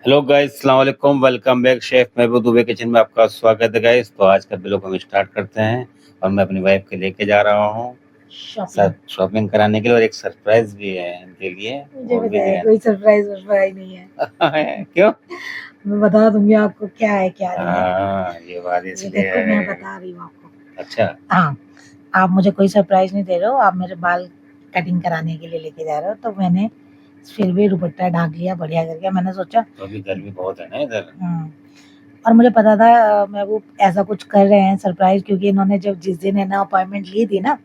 Hello guys, अस्सलाम वालेकुम, welcome back chef महबूब Dubey kitchen में आपका स्वागत है गाइस। तो आज का व्लॉग हम स्टार्ट करते हैं और मैं अपनी वाइफ को लेके जा रहा हूँ शॉपिंग। शॉपिंग कराने के लिए और एक सरप्राइज भी है इनके लिए। मुझे वो भी पता है कोई सरप्राइज वर्प्राइज नहीं है। क्यों? मैं बता दूंगी आपको क्या है क्या नहीं है। हाँ, ये बात ये इसलिए देखो मैं है। बता रही हूँ आपको। अच्छा। हाँ, आप मुझे कोई सरप्राइज नहीं दे रहे हो, आप मेरे बाल कटिंग कराने के लिए लेके जा रहे हो, तो मैंने फिर भी दुपट्टा ढाक लिया बढ़िया करके। मैंने सोचा तो अभी गर्मी बहुत है ना इधर। और मुझे पता था मैं वो ऐसा कुछ कर रहे हैं सरप्राइज, क्योंकि इन्होंने जब जिस दिन है ना अपॉइंटमेंट ली थी ना,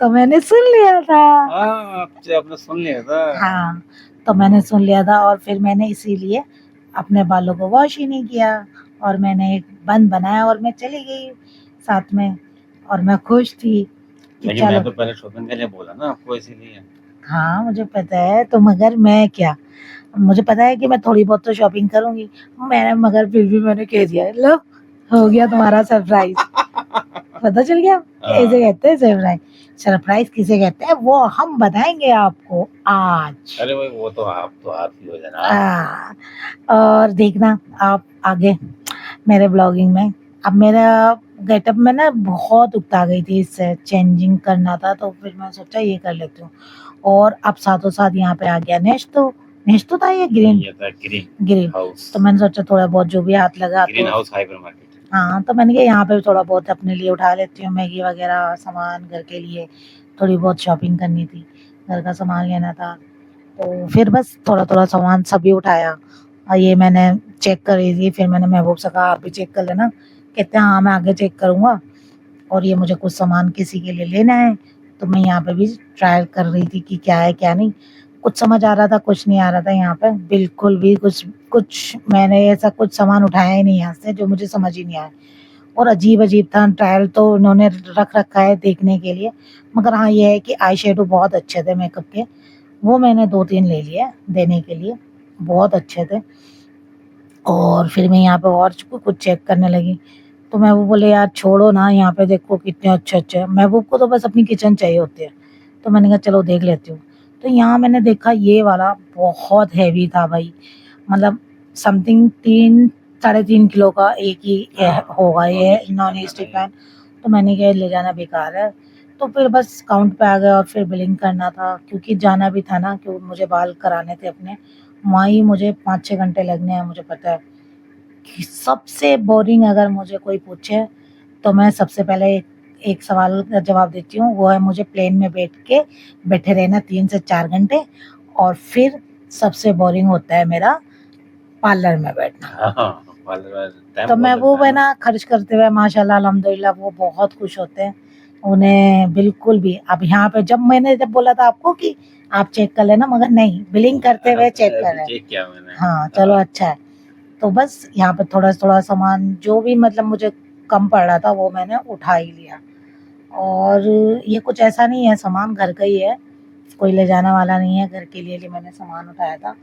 तो मैंने सुन लिया था। हाँ, आपने सुन लिया था। हाँ, तो मैंने सुन लिया था और फिर मैंने इसीलिए अपने बालों को वॉश ही नहीं किया और मैंने एक बन बनाया और मैं चली गई साथ में। और मैं खुश थी कि लेकिन मैं चलो। तो पहले शॉपिंग के लिए बोला ना आपको, इसीलिए। हाँ, मुझे पता है, तो मगर मैं क्या, मुझे पता है कि मैं थोड़ी बहुत तो शॉपिंग करूंगी। मैंने मगर फिर भी मैंने कह दिया, लो हो गया तुम्हारा सरप्राइज। पता चल गया। ऐसे कहते हैं सरप्राइज। सरप्राइज किसे कहते हैं वो हम बताएंगे आपको आज। अरे भाई, वो तो आप ही हो जाना। आ, और देखना आप आगे मेरे ब्लॉगिंग में। अब मेरा गेटअप में ना बहुत उगता गई थी, इससे चेंजिंग करना था, तो फिर मैं सोचा ये कर लेती हूँ। और अब साथों साथ यहाँ पे आ गया नेक्स्ट तो था ये ग्रीन। ये था ग्रीन ग्रीन हाउस। तो मैंने सोचा थोड़ा बहुत जो भी हाथ लगा ग्रीन तो। House hyper market. हाँ, तो मैंने कहा यहाँ पे भी थोड़ा बहुत अपने लिए उठा लेती हूँ, मैगी वगैरह सामान घर के लिए। थोड़ी बहुत शॉपिंग करनी थी, घर का सामान लेना था, तो फिर बस थोड़ा थोड़ा सामान सभी उठाया। और ये मैंने चेक कर रही थी, फिर मैंने महबूब से कहा आप भी चेक कर लेना। कहते हैं हाँ मैं आगे चेक करूँगा। और ये मुझे कुछ सामान किसी के लिए लेना है, तो मैं यहाँ पे भी ट्रायल कर रही थी कि क्या है क्या नहीं। कुछ समझ आ रहा था, कुछ नहीं आ रहा था यहाँ पे बिल्कुल भी। कुछ कुछ मैंने ऐसा कुछ सामान उठाया ही नहीं यहाँ से जो मुझे समझ ही नहीं आया। और अजीब अजीब था। ट्रायल तो उन्होंने रख रखा है देखने के लिए, मगर हाँ ये है कि आई शेडो बहुत अच्छे थे मेकअप के। वो मैंने 2-3 ले लिए देने के लिए, बहुत अच्छे थे। और फिर मैं यहाँ पे और कुछ चेक करने लगी, तो महबूब बोले यार छोड़ो ना, यहाँ पे देखो कितने अच्छे अच्छे। महबूब को तो बस अपनी किचन चाहिए होती है, तो मैंने कहा चलो देख लेती हूँ। तो यहाँ मैंने देखा ये वाला बहुत हैवी था भाई, मतलब समथिंग 3-3.5 किलो का एक ही होगा ये नॉन स्टिक पैन। तो मैंने कहा ले जाना बेकार है। तो फिर बस काउंट पे आ गया और फिर बिलिंग करना था, क्योंकि जाना भी था ना, क्योंकि मुझे बाल कराने थे अपने। वहाँ ही मुझे 5-6 घंटे लगने हैं। मुझे पता है कि सबसे बोरिंग अगर मुझे कोई पूछे तो मैं सबसे पहले एक सवाल का जवाब देती हूँ, वो है मुझे प्लेन में बैठे रहना 3 से 4 घंटे। और फिर सबसे बोरिंग होता है मेरा पार्लर में बैठना। हाँ, पार्लर टाइम तो बहुत मैं वो लगता है है ना। ना खर्च करते हुए माशाल्लाह अल्हम्दुलिल्लाह वो बहुत खुश होते हैं। उन्हें बिल्कुल भी अब यहाँ पे जब बोला था आपको कि आप चेक कर लेना, मगर नहीं, बिलिंग करते हुए चेक कर रहे हैं। चेक किया मैंने। हाँ चलो अच्छा है। तो बस यहाँ पे थोड़ा थोड़ा सामान जो भी मतलब मुझे कम पड़ रहा था वो मैंने उठा ही लिया। और ये कुछ ऐसा नहीं है, सामान घर का ही है, कोई ले जाने वाला नहीं है। घर के लिए मैंने सामान उठाया था,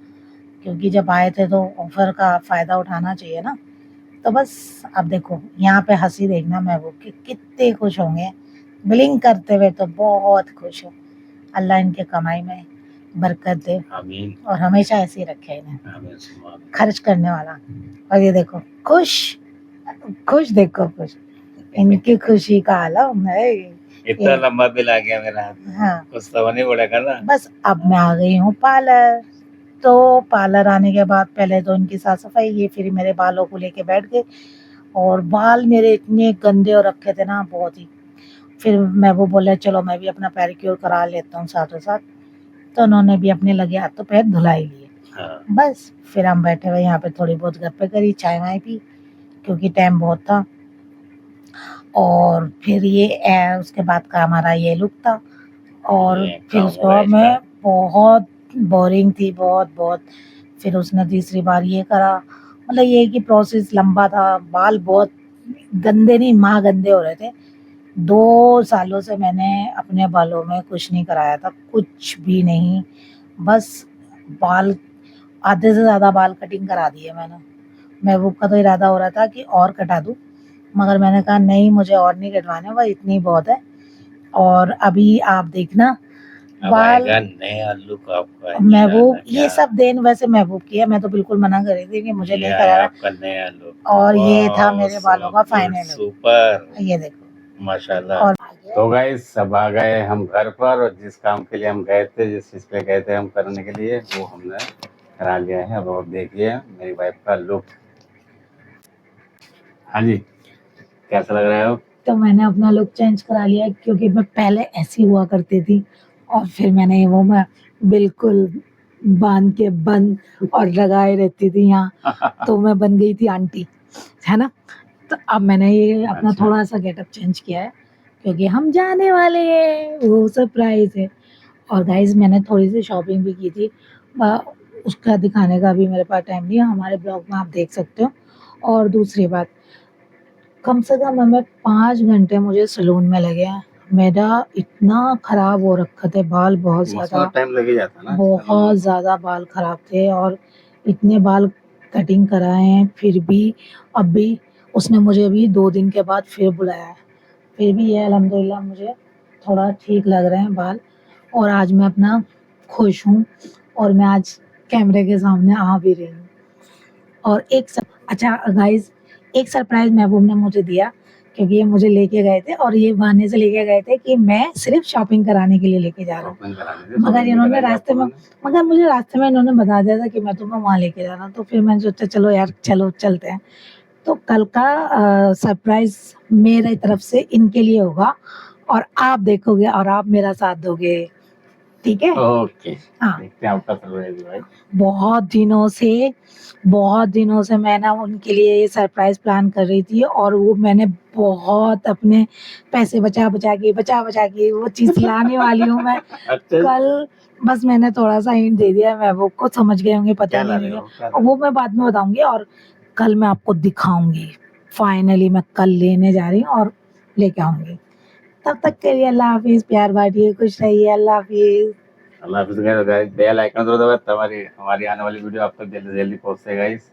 क्योंकि जब आए थे तो ऑफर का फ़ायदा उठाना चाहिए ना। तो बस अब देखो यहाँ पे हंसी देखना महबूब की, कितने खुश होंगे बिलिंग करते हुए, तो बहुत खुश हो। अल्लाह इनके कमाई में बरकत दे आमीन। और हमेशा ऐसे ही रखे इन्हें आमीन सुम्मा आमीन। खर्च करने वाला। और ये देखो खुश खुश, देखो खुश, इनकी खुशी का आलम है। इतना लंबा बिल आ गया मेरा। हाँ, कुछ तो नहीं पड़ेगा ना। बस अब मैं आ गई हूँ पार्लर। तो पार्लर आने के बाद पहले तो इनकी साफ सफाई की, फिर मेरे बालों को लेके बैठ गए। और बाल मेरे इतने गंदे और रखे थे ना बहुत ही। फिर मैं वो बोले चलो मैं भी अपना पैरिक्योर करा लेता हूँ साथों साथ। तो उन्होंने भी अपने लगे हाथों पैर धुलाई लिए। हाँ। बस फिर हम बैठे हुए यहाँ पे थोड़ी बहुत गप्पे करी, चाय वाय पी, क्योंकि टाइम बहुत था। और फिर उसके बाद का हमारा ये लुक था। और ये फिर काम उसके हो रहा है बाद मैं इसका। बहुत बोरिंग थी, बहुत बहुत। फिर उसने तीसरी बार ये करा, मतलब ये है कि प्रोसेस लंबा था। बाल बहुत गंदे नहीं माँ गंदे हो रहे थे। 2 सालों से मैंने अपने बालों में कुछ नहीं कराया था, कुछ भी नहीं। बस बाल आधे से ज़्यादा बाल कटिंग करा दिए मैंने। महबूब का तो इरादा हो रहा था कि और कटा दूँ, मगर मैंने कहा नहीं मुझे और नहीं कटवाने, वह इतनी बहुत है। और अभी आप देखना अब बाल आएगा नया लुक आपका, महबूब, इंशाल्लाह। ये क्या सब देन वैसे महबूब की है, मैं तो बिल्कुल मना कर रही थी कि मुझे ये नहीं आया कराना। आपका नया लुक, और ये था वाह मेरे बालों का so good, final look, super, ये देखो। माशाल्लाह। और तो गाइस सब आ गए हम घर पर, और जिस काम के लिए हम गए थे, जिस चीज पे गए थे हम करने के लिए, वो हमने करा लिया है। अब आप देखिए मेरी वाइफ का लुक। हाँ जी, कैसा लग रहा है अब? तो मैंने अपना लुक चेंज करा लिया क्योंकि मैं पहले ऐसी हुआ करती थी, और फिर मैंने वो मैं बिल्कुल बांध के बंद और लगाए रहती थी यहाँ, तो मैं बन गई थी आंटी, है ना। तो अब मैंने ये अपना अच्छा। थोड़ा सा गेटअप चेंज किया है क्योंकि हम जाने वाले हैं, वो सरप्राइज है। और गाइज मैंने थोड़ी सी शॉपिंग भी की थी, उसका दिखाने का भी मेरे पास टाइम नहीं है, हमारे ब्लॉग में आप देख सकते हो। और दूसरी बात, कम से कम हमें 5 घंटे मुझे सलून में लगे हैं। मेरा इतना खराब हो रखा थे बाल, बहुत ज़्यादा, टाइम लग ही जाता ना बहुत ज़्यादा बाल खराब थे, और इतने बाल कटिंग कराए हैं, फिर भी अभी उसने मुझे अभी 2 दिन के बाद फिर बुलाया है। फिर भी ये अल्हम्दुलिल्लाह मुझे थोड़ा ठीक लग रहे हैं बाल, और आज मैं अपना खुश हूँ, और मैं आज कैमरे के सामने आ भी रही हूँ। और अच्छा गाइस, एक सरप्राइज महबूब ने मुझे दिया, क्योंकि ये मुझे लेके गए थे, और ये बहाने से लेके गए थे कि मैं सिर्फ शॉपिंग कराने के लिए लेके जा रहा हूँ। मगर इन्होंने रास्ते में मगर मुझे रास्ते में इन्होंने बता दिया था कि मैं तुम्हें वहाँ लेके जा रहा हूँ, तो फिर मैंने सोचा चलो यार, चलो चलते हैं। तो कल का सरप्राइज मेरे तरफ से इनके लिए होगा, और आप देखोगे और आप मेरा साथ दोगे, ठीक है? ओके, हाँ। देखते हैं आपका सरप्राइज भाई। बहुत दिनों से मैं ना उनके लिए ये सरप्राइज प्लान कर रही थी, और वो मैंने बहुत अपने पैसे बचा के वो चीज़ लाने वाली हूँ मैं। अच्छा, कल बस मैंने थोड़ा-सा हिंट दे दिया है, वो खुद समझ गए होंगे, पता क्या ला नहीं रहे है। हो? क्या ला वो मैं बाद में बताऊँगी, और कल मैं आपको दिखाऊँगी। फाइनली मैं कल लेने जा रही हूँ और लेके आऊँगी। तब तक के लिए अल्लाह हाफ़िज़, प्यार बाँटिए, खुश रहिए, अल्लाह हाफ़िज़। अल्लाह हाफ़िज़ गाइस, बेल आइकन ज़रूर दबाएं, हमारी आने वाली वीडियो आप तक जल्दी से जल्दी पहुँचे गाइस।